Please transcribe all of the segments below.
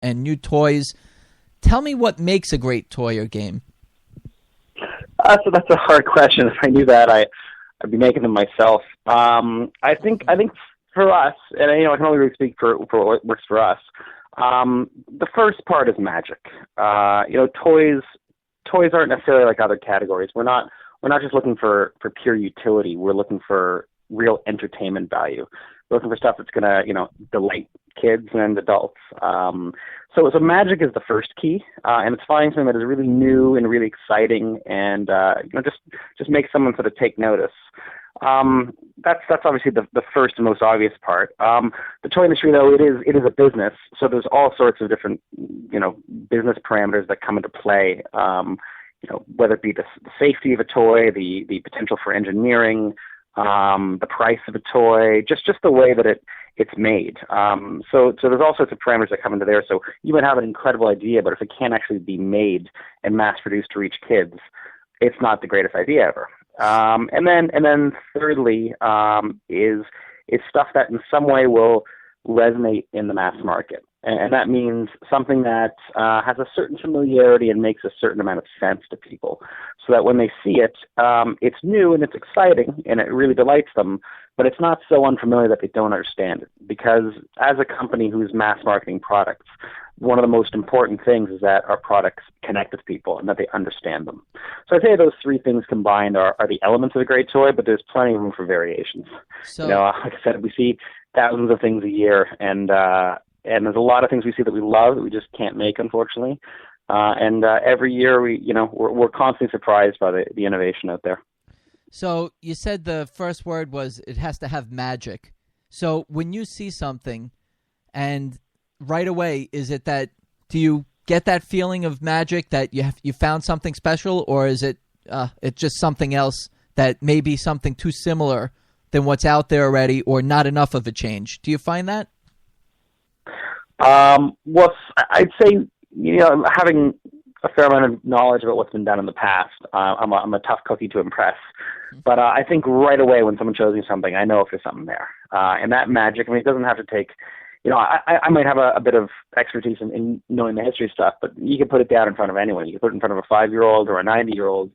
and new toys. Tell me what makes a great toy or game. So that's a hard question. If I knew that, I'd be making them myself. I think for us, and I can only really speak for what works for us. The first part is magic. Toys aren't necessarily like other categories. We're not just looking for pure utility. We're looking for real entertainment value. We're looking for stuff that's going to, delight kids and adults. So magic is the first key, and it's finding something that is really new and really exciting, and just make someone sort of take notice. That's obviously the first and most obvious part. The toy industry, though, it is a business, so there's all sorts of different business parameters that come into play. Whether it be the safety of a toy, the potential for engineering, the price of a toy, just the way that it's made. So there's all sorts of parameters that come into there. So you might have an incredible idea, but if it can't actually be made and mass-produced to reach kids, it's not the greatest idea ever. And then thirdly is stuff that in some way will resonate in the mass market. And that means something that has a certain familiarity and makes a certain amount of sense to people, so that when they see it, it's new and it's exciting and it really delights them, but it's not so unfamiliar that they don't understand it. Because as a company who's mass marketing products, one of the most important things is that our products connect with people and that they understand them. So I'd say those three things combined are the elements of a great toy, but there's plenty of room for variations. So, like I said, we see thousands of things a year, and there's a lot of things we see that we love that we just can't make, unfortunately. And every year we're constantly surprised by the innovation out there. So you said the first word was it has to have magic. So when you see something, and right away, is it that, do you get that feeling of magic that you found something special, or is it it's just something else that may be something too similar than what's out there already, or not enough of a change? Do you find that? Well, I'd say, having a fair amount of knowledge about what's been done in the past, I'm a tough cookie to impress. But I think right away when someone shows me something, I know if there's something there. And that magic, it doesn't have to take, I might have a bit of expertise in knowing the history stuff, but you can put it down in front of anyone. You can put it in front of a 5-year-old or a 90-year-old.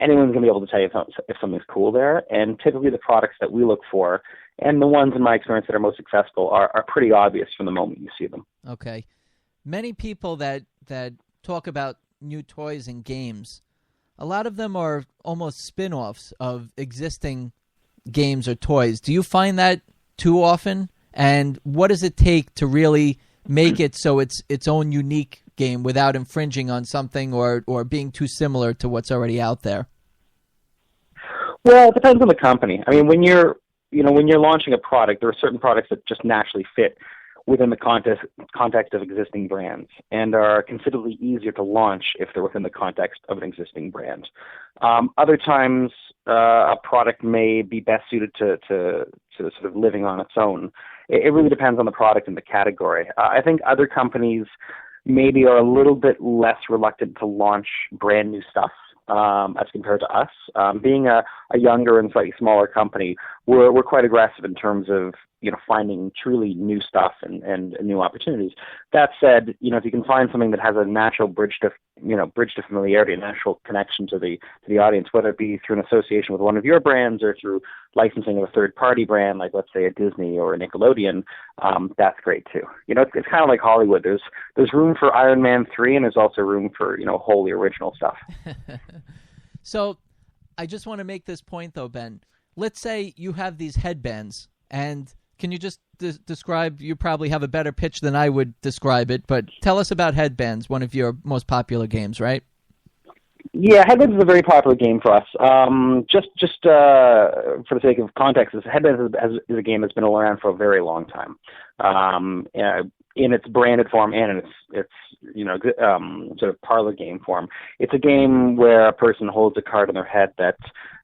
Anyone's going to be able to tell you if something's cool there. And typically the products that we look for, and the ones in my experience that are most successful, are pretty obvious from the moment you see them. Okay. Many people that talk about new toys and games, a lot of them are almost spin-offs of existing games or toys. Do you find that too often? And what does it take to really make it so it's its own unique game without infringing on something or being too similar to what's already out there? Well, it depends on the company. When you're launching a product, there are certain products that just naturally fit within the context of existing brands and are considerably easier to launch if they're within the context of an existing brand. Other times, a product may be best suited to sort of living on its own. It really depends on the product and the category. I think other companies maybe are a little bit less reluctant to launch brand new stuff as compared to us. Being a younger and slightly smaller company, we're quite aggressive in terms of finding truly new stuff and new opportunities. That said, if you can find something that has a natural bridge to familiarity, a natural connection to the audience, whether it be through an association with one of your brands or through licensing of a third-party brand, like let's say a Disney or a Nickelodeon, that's great too. It's kind of like Hollywood. There's room for Iron Man 3, and there's also room for wholly original stuff. So, I just want to make this point though, Ben. Let's say you have these HedBandz, and can you just describe, you probably have a better pitch than I would describe it, but tell us about HedBandz, one of your most popular games, right? Yeah, HedBandz is a very popular game for us. Just for the sake of context, HedBandz is a game that's been around for a very long time, in its branded form and in its sort of parlor game form. It's a game where a person holds a card in their head that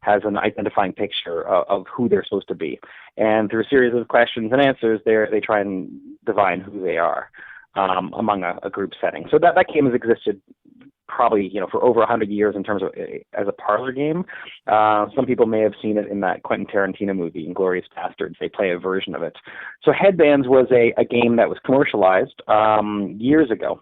has an identifying picture of who they're supposed to be, and through a series of questions and answers, they try and divine who they are among a group setting. So that game has existed probably, for over 100 years in terms of as a parlor game. Some people may have seen it in that Quentin Tarantino movie, Inglourious Basterds. They play a version of it. So HedBandz was a game that was commercialized years ago.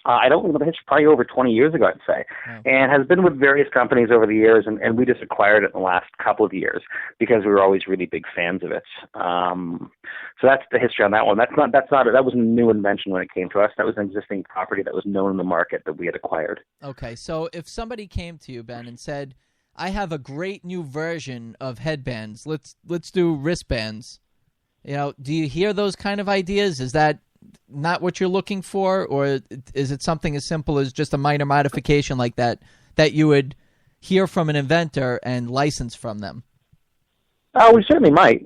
I don't know, it's probably over 20 years ago, I'd say, and has been with various companies over the years, and we just acquired it in the last couple of years because we were always really big fans of it. So that's the history on that one. That was a new invention when it came to us. That was an existing property that was known in the market that we had acquired. Okay, so if somebody came to you, Ben, and said, I have a great new version of HedBandz, let's do wristbands, do you hear those kind of ideas? Is that not what you're looking for, or is it something as simple as just a minor modification like that you would hear from an inventor and license from them? Oh, we certainly might.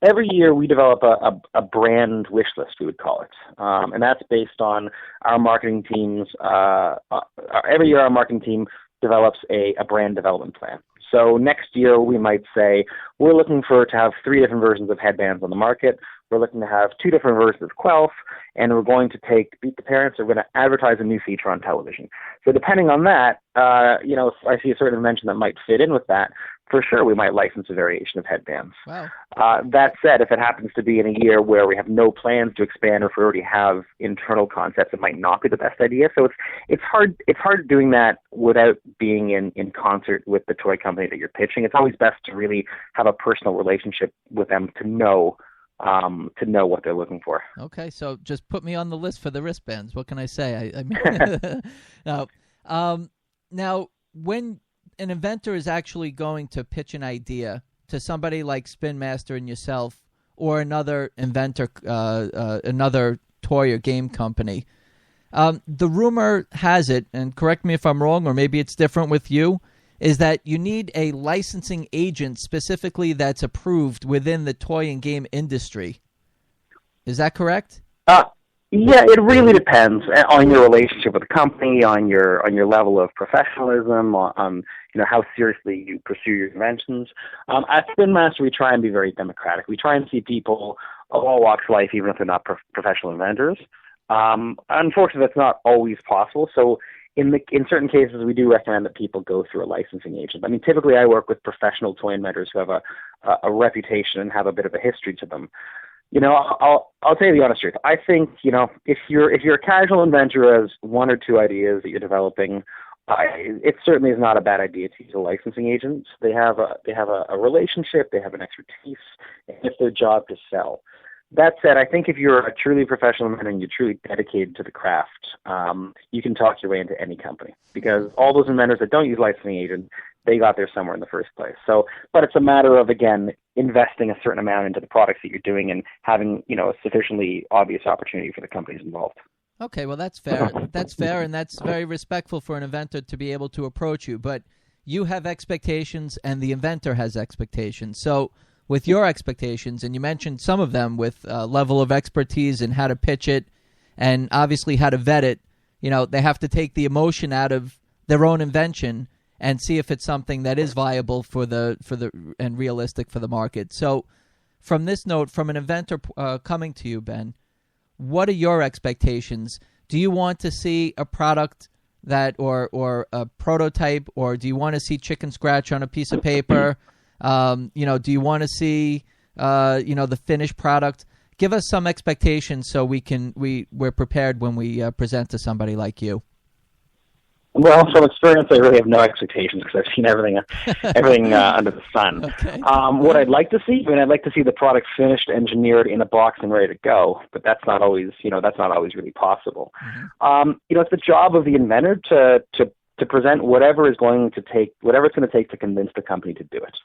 Every year we develop a brand wish list, we would call it, and that's based on our marketing teams. Every year our marketing team develops a brand development plan. So next year we might say we're looking to have 3 different versions of HedBandz on the market. We're looking to have 2 different versions of Quelf, and we're going to beat the parents. We're going to advertise a new feature on television. So depending on that, if I see a certain invention that might fit in with that, for sure we might license a variation of HedBandz. Wow. That said, if it happens to be in a year where we have no plans to expand, or if we already have internal concepts, it might not be the best idea. So it's hard doing that without being in concert with the toy company that you're pitching. It's always best to really have a personal relationship with them to know what they're looking for. Okay, so just put me on the list for the wristbands. What can I say? I mean, now, when an inventor is actually going to pitch an idea to somebody like Spin Master and yourself, or another inventor, another toy or game company, the rumor has it, and correct me if I'm wrong, or maybe it's different with you, is that you need a licensing agent specifically that's approved within the toy and game industry. Is that correct? Yeah, it really depends on your relationship with the company, on your level of professionalism, on how seriously you pursue your inventions. At Spin Master, we try and be very democratic. We try and see people of all walks of life, even if they're not professional inventors. Unfortunately, that's not always possible. So in certain cases, we do recommend that people go through a licensing agent. I mean, typically I work with professional toy inventors who have a reputation and have a bit of a history to them. I'll tell you the honest truth. I think, if you're a casual inventor who has 1 or 2 ideas that you're developing, it certainly is not a bad idea to use a licensing agent. They have a relationship, they have an expertise, and it's their job to sell. That said, I think if you're a truly professional inventor and you're truly dedicated to the craft, you can talk your way into any company, because all those inventors that don't use licensing agents, they got there somewhere in the first place. So, but it's a matter of, again, investing a certain amount into the products that you're doing and having, a sufficiently obvious opportunity for the companies involved. Okay, well, that's fair. That's fair, and that's very respectful for an inventor to be able to approach you. But you have expectations, and the inventor has expectations. So with your expectations, and you mentioned some of them with level of expertise and how to pitch it, and obviously how to vet it, they have to take the emotion out of their own invention and see if it's something that is viable for the and realistic for the market. So from this note, from an inventor coming to you, Ben, what are your expectations? Do you want to see a product that or a prototype, or do you want to see chicken scratch on a piece of paper? Do you want to see the finished product? Give us some expectations so we're prepared when we present to somebody like you. Well, from experience, I really have no expectations because I've seen everything under the sun. Okay. What I'd like to see, I'd like to see the product finished, engineered, in a box, and ready to go. But that's not always, really possible. Mm-hmm. It's the job of the inventor to present whatever it's going to take to convince the company to do it.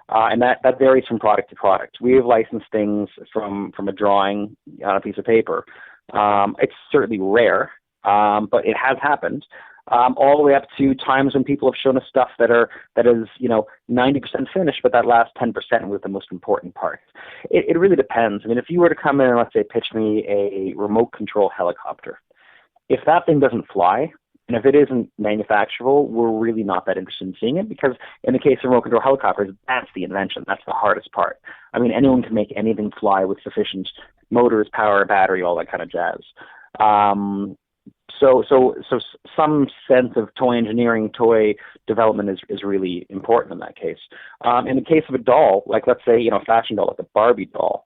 And that varies from product to product. We have licensed things from a drawing on a piece of paper. It's certainly rare, but it has happened. All the way up to times when people have shown us stuff that is 90% finished, but that last 10% was the most important part. It really depends. I mean, if you were to come in and, let's say, pitch me a remote control helicopter, if that thing doesn't fly, and if it isn't manufacturable, we're really not that interested in seeing it, because in the case of remote control helicopters, that's the invention. That's the hardest part. I mean, anyone can make anything fly with sufficient motors, power, battery, all that kind of jazz. Some sense of toy engineering, toy development is really important in that case. In the case of a doll, like let's say, a fashion doll, like a Barbie doll,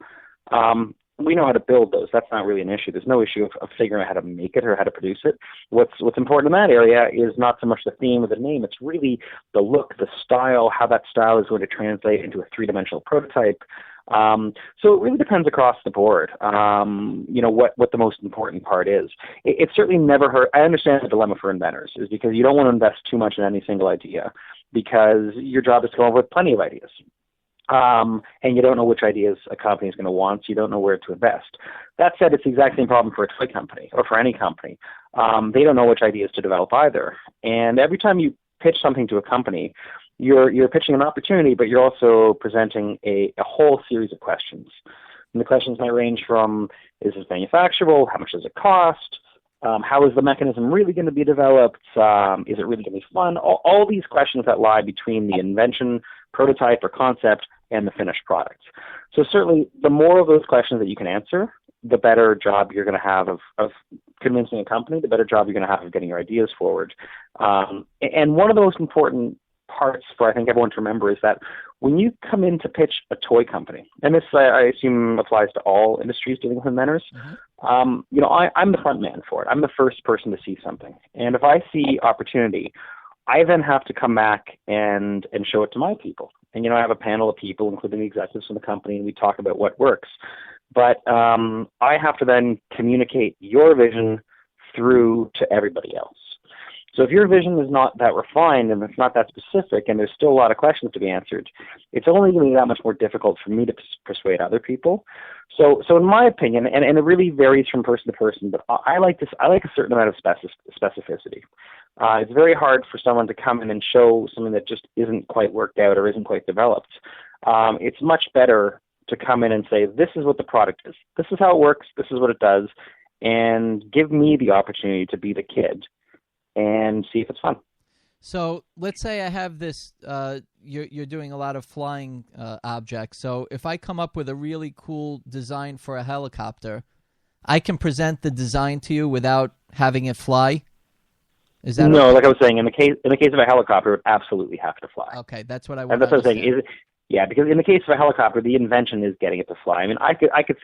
we know how to build those. That's not really an issue. There's no issue of figuring out how to make it or how to produce it. What's important in that area is not so much the theme or the name. It's really the look, the style, how that style is going to translate into a three-dimensional prototype. So it really depends across the board, what the most important part is. It certainly never hurt. I understand the dilemma for inventors is because you don't want to invest too much in any single idea because your job is to come up with plenty of ideas. And you don't know which ideas a company is going to want, so you don't know where to invest. That said, it's the exact same problem for a toy company or for any company. They don't know which ideas to develop either. And every time you pitch something to a company, you're pitching an opportunity, but you're also presenting a whole series of questions. And the questions might range from, is this manufacturable? How much does it cost? How is the mechanism really going to be developed? Is it really going to be fun? All these questions that lie between the invention, prototype, or concept and the finished product. So certainly the more of those questions that you can answer, the better job you're going to have of convincing a company, the better job you're going to have of getting your ideas forward. And one of the most important parts for I think everyone to remember is that when you come in to pitch a toy company, and this I assume applies to all industries dealing with inventors, I'm the front man for it. I'm the first person to see something. And if I see opportunity, I then have to come back and show it to my people. And, I have a panel of people, including the executives from the company, and we talk about what works. But I have to then communicate your vision through to everybody else. So if your vision is not that refined and it's not that specific and there's still a lot of questions to be answered, it's only going to be that much more difficult for me to persuade other people. So in my opinion, and it really varies from person to person, but I like a certain amount of specificity. It's very hard for someone to come in and show something that just isn't quite worked out or isn't quite developed. It's much better to come in and say, this is what the product is. This is how it works. This is what it does. And give me the opportunity to be the kid and see if it's fun. So let's say I have this, you're doing a lot of flying objects. So if I come up with a really cool design for a helicopter, I can present the design to you without having it fly? Is that no? okay? Like I was saying, in the case of a helicopter, it would absolutely have to fly. Okay, that's what I And want. that's what I'm saying. Yeah, because in the case of a helicopter, the invention is getting it to fly. I mean,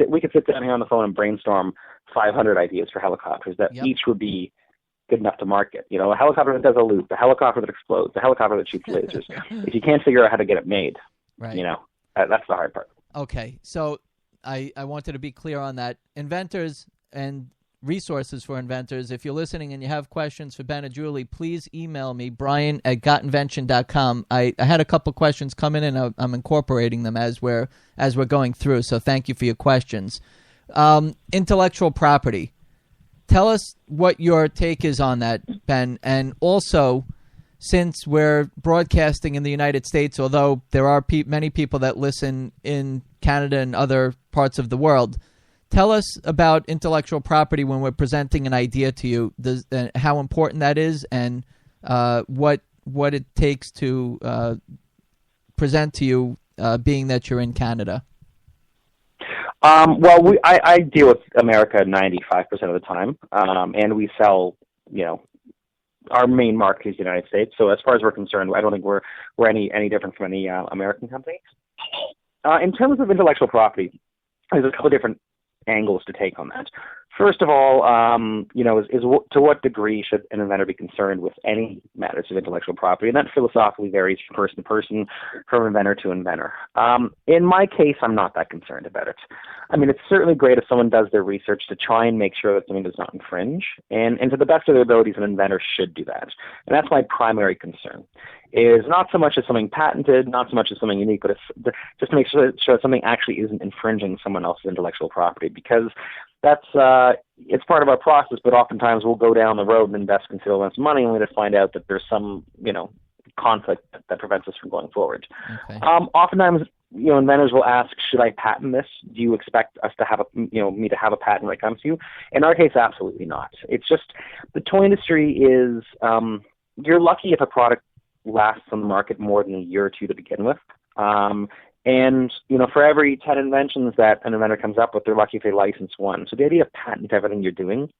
we could sit down here on the phone and brainstorm 500 ideas for helicopters that each would be good enough to market. A helicopter that does a loop, a helicopter that explodes, a helicopter that shoots lasers. If you can't figure out how to get it made, right. That's the hard part. Okay, so I wanted to be clear on that. Inventors and resources for inventors. If you're listening and you have questions for Ben or Julie, please email me, brian@gotinvention.com. I had a couple questions come in, and I'm incorporating them as we're going through, so thank you for your questions. Intellectual property. Tell us what your take is on that, Ben, and also, since we're broadcasting in the United States, although there are many people that listen in Canada and other parts of the world, tell us about intellectual property when we're presenting an idea to you, how important that is, and what it takes to present to you, being that you're in Canada. Well, I deal with America 95% of the time, and we sell, our main market is the United States. So as far as we're concerned, I don't think we're any different from any American company. In terms of intellectual property, there's a couple of different angles to take on that. First of all, to what degree should an inventor be concerned with any matters of intellectual property? And that philosophically varies from person to person, from inventor to inventor. In my case, I'm not that concerned about it. I mean, it's certainly great if someone does their research to try and make sure that something does not infringe. And to the best of their abilities, an inventor should do that. And that's my primary concern, is not so much as something patented, not so much as something unique, but it's just to make sure that something actually isn't infringing someone else's intellectual property, because that's it's part of our process, but oftentimes we'll go down the road and invest considerable amounts of money only to find out that there's some, conflict that prevents us from going forward. Okay. Oftentimes, inventors will ask, should I patent this? Do you expect us to have me to have a patent when it comes to you? In our case, absolutely not. It's just the toy industry is, you're lucky if a product lasts on the market more than a year or two to begin with. And, for every 10 inventions that an inventor comes up with, they're lucky if they license one. So the idea of patent everything you're doing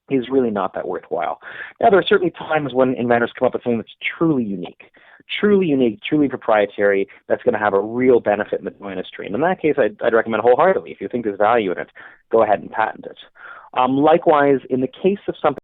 is really not that worthwhile. Now, there are certainly times when inventors come up with something that's truly unique, truly proprietary, that's going to have a real benefit in the toy industry. And in that case, I'd recommend wholeheartedly, if you think there's value in it, go ahead and patent it. Likewise, in the case of something